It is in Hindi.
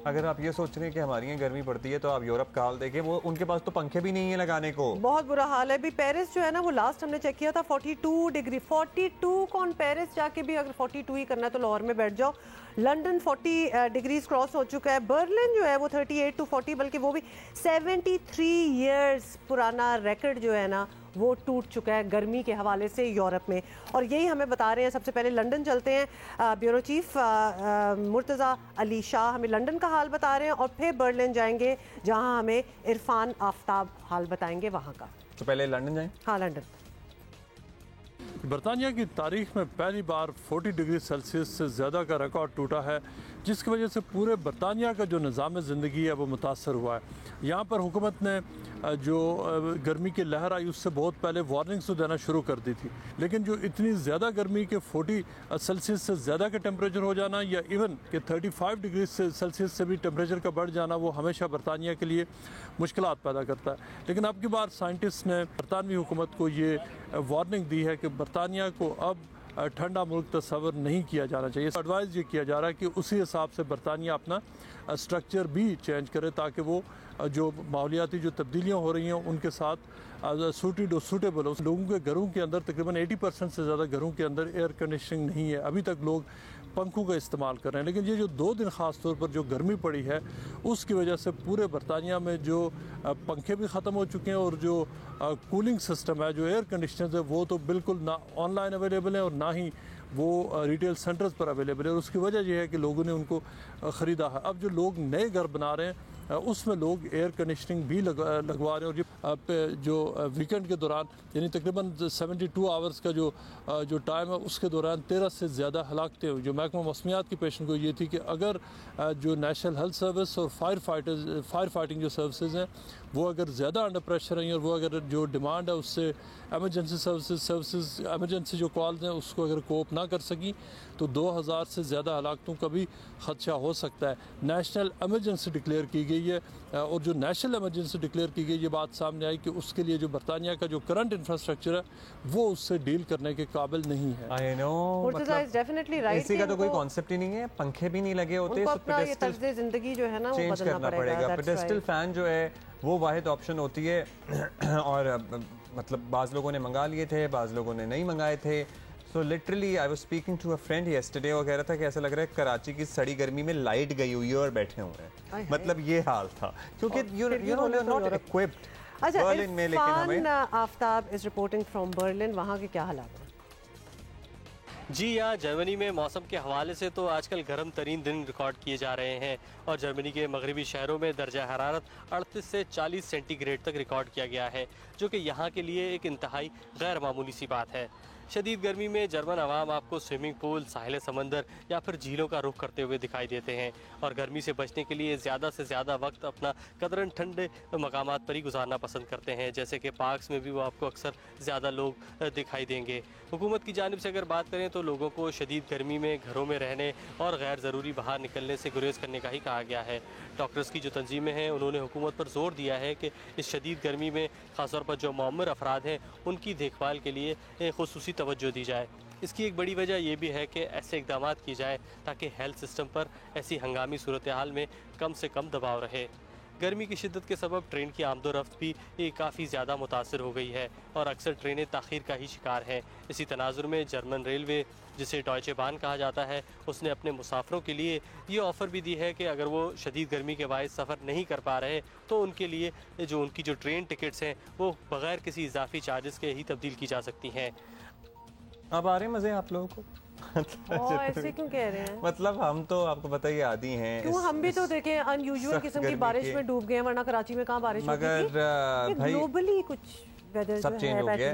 अगर आप ये सोच रहे हैं कि हमारी यहाँ गर्मी पड़ती है तो आप यूरोप का हाल देखें, वो उनके पास तो पंखे भी नहीं है लगाने को। बहुत बुरा हाल है। भी पेरिस जो है ना, वो लास्ट हमने चेक किया था 42 डिग्री। 42 कौन, पेरिस जाके भी अगर 42 ही करना है तो लाहौर में बैठ जाओ। लंदन 40 डिग्रीज क्रॉस हो चुका है। बर्लिन जो है वो 38 to 40, बल्कि वो भी 73 ईयर्स पुराना रिकॉर्ड जो है ना वो टूट चुका है गर्मी के हवाले से यूरोप में। और यही हमें बता रहे हैं। सबसे पहले लंदन चलते हैं। ब्यूरो चीफ मुर्तज़ा अली शाह हमें लंदन का हाल बता रहे हैं, और फिर बर्लिन जाएंगे जहां हमें इरफान आफ्ताब हाल बताएंगे वहां का। तो पहले लंदन जाएं। हाँ, लंदन। बरतानिया की तारीख में पहली बार 40 डिग्री सेल्सियस से ज़्यादा का रिकॉर्ड टूटा है, जिसकी वजह से पूरे बरतानिया का जो निज़ाम ज़िंदगी है वो मुतासर हुआ है। यहाँ पर हुकूमत ने जो गर्मी की लहर आई उससे बहुत पहले वार्निंग्स तो देना शुरू कर दी थी, लेकिन जो इतनी ज़्यादा गर्मी के 40 सेल्सियस से ज़्यादा का टेम्परेचर हो जाना, या इवन कि 35 डिग्री सेल्सियस से भी टेम्परेचर का बढ़ जाना, वो हमेशा बरतानिया के लिए मुश्किलात पैदा करता है। लेकिन अब की बार साइंटिस्ट ने बरतानवी हुकूमत को ये वार्निंग दी है कि बरतानिया को अब ठंडा मुल्क तस्वर नहीं किया जाना चाहिए। एडवाइस ये किया जा रहा है कि उसी हिसाब से बरतानिया अपना स्ट्रक्चर भी चेंज करे, ताकि वो जो माहौलियाती जो तब्दीलियाँ हो रही हैं उनके साथ सूटेबल हो। लोगों के घरों के अंदर तकरीबन 80% से ज़्यादा घरों के अंदर एयर कंडीशनिंग नहीं है। अभी तक लोग पंखों का इस्तेमाल कर रहे हैं, लेकिन ये जो 2 दिन ख़ास तौर पर जो गर्मी पड़ी है उसकी वजह से पूरे बरतानिया में जो पंखे भी ख़त्म हो चुके हैं, और जो कूलिंग सिस्टम है, जो एयर कंडीशनर है, वो तो बिल्कुल ना ऑनलाइन अवेलेबल है और ना ही वो रिटेल सेंटर्स पर अवेलेबल है। और उसकी वजह यह है कि लोगों ने उनको ख़रीदा है। अब जो लोग नए घर बना रहे हैं उसमें लोग एयर कंडीशनिंग भी लगवा रहे हैं। और जो वीकेंड के दौरान यानी तकरीबन 72 आवर्स का जो टाइम है उसके दौरान 13 से ज़्यादा हलाकतें हुई। जो महकमा मौसमियात की पेशन को ये थी कि अगर जो नेशनल हेल्थ सर्विस और फायर फाइटिंग जो सर्विसेज हैं वो अगर ज़्यादा अंडर प्रेशर हैं, और वो अगर जो डिमांड है उससे एमरजेंसी सर्विसेज एमरजेंसी जो कॉल्स हैं उसको अगर कोप ना कर सकी तो 2000 से ज़्यादा हलाकतों का भी खदशा हो सकता है। नेशनल एमरजेंसी डिक्लेयर की गई है, और जो नेशनल एमरजेंसी डिक्लेयर की गई, ये बात सामने आई कि उसके लिए जो बरतानिया का जो करंट इंफ्रास्ट्रक्चर है वो उससे डील करने के काबिल नहीं है। I know, मतलब एसी का तो कोई कॉन्सेप्ट ही नहीं है, पंखे भी नहीं लगे होते, तो जिंदगी जो है ना वो बदलना पड़ेगा। पेडेस्टल फैन जो है वो वाहिद ऑप्शन होती है। और मतलब बाज़ लोगों ने मंगा लिए थे, बाज़ लोगों ने नहीं मंगाए थे। So literally I was speaking to a friend yesterday, वो कह रहा था कि ऐसा लग रहा है कराची की सड़ी गर्मी में लाइट गई हुई है और बैठे हुए हैं। मतलब ये हाल था, क्योंकि यू नो नॉट इक्विप्ड। अच्छा, बर्लिन में लेकिन हमें Aftab is reporting from Berlin. वहाँ के क्या हालात हैं? जी, यहाँ जर्मनी में मौसम के हवाले से तो आजकल गर्म तरीन दिन रिकॉर्ड किए जा रहे हैं, और जर्मनी के मगरबी शहरों में दर्जा हरारत 38 से 40 सेंटीग्रेड तक रिकॉर्ड किया गया है, जो कि यहाँ के लिए एक इंतहाई गैर मामूली सी बात है। शदीद गर्मी में जर्मन अवाम आपको स्विमिंग पूल, साहिल समंदर या फिर झीलों का रुख करते हुए दिखाई देते हैं, और गर्मी से बचने के लिए ज़्यादा से ज़्यादा वक्त अपना कदरन ठंडे मकामात पर ही गुजारना पसंद करते हैं, जैसे कि पार्क्स में भी वो आपको अक्सर ज़्यादा लोग दिखाई देंगे। हुकूमत की जानिब से अगर बात करें तो लोगों को शदीद गर्मी में घरों में रहने और गैर ज़रूरी बाहर निकलने से गुरेज करने का ही कहा गया है। डॉक्टर्स की जो तंजीमें हैं उन्होंने हुकूमत पर जोर दिया है कि इस शदीद गर्मी में ख़ासतौर पर जो मुअम्मर अफराद हैं उनकी देखभाल के लिए खुसूसी तवज्जो दी जाए। इसकी एक बड़ी वजह यह भी है कि ऐसे इक़दामात की जाए ताकि हेल्थ सिस्टम पर ऐसी हंगामी सूरत हाल में कम से कम दबाव रहे। गर्मी की शिद्दत के सबब ट्रेन की आमदोरफ्त भी काफ़ी ज़्यादा मुतासर हो गई है, और अक्सर ट्रेनें ताख़ीर का ही शिकार हैं। इसी तनाजुर में जर्मन रेलवे, जिसे डॉयचे बाहन कहा जाता है, उसने अपने मुसाफिरों के लिए ये ऑफ़र भी दी है कि अगर वो शदीद गर्मी के बायस सफ़र नहीं कर पा रहे तो उनके लिए जो उनकी जो ट्रेन टिकट्स हैं वो बग़ैर किसी इजाफी चार्जेस के ही तब्दील की जा सकती हैं। अब आ रहे मज़े आप लोगों को? ऐसे क्यों कह रहे हैं? मतलब हम तो आपको पता ही आदी हैं। क्यों, हम भी तो देखें अनयूजुअल किस्म की बारिश में डूब गए हैं, वरना कराची में कहाँ बारिश होती थी। मगर भाई ग्लोबली कुछ वेदर सब चेंज हो गया।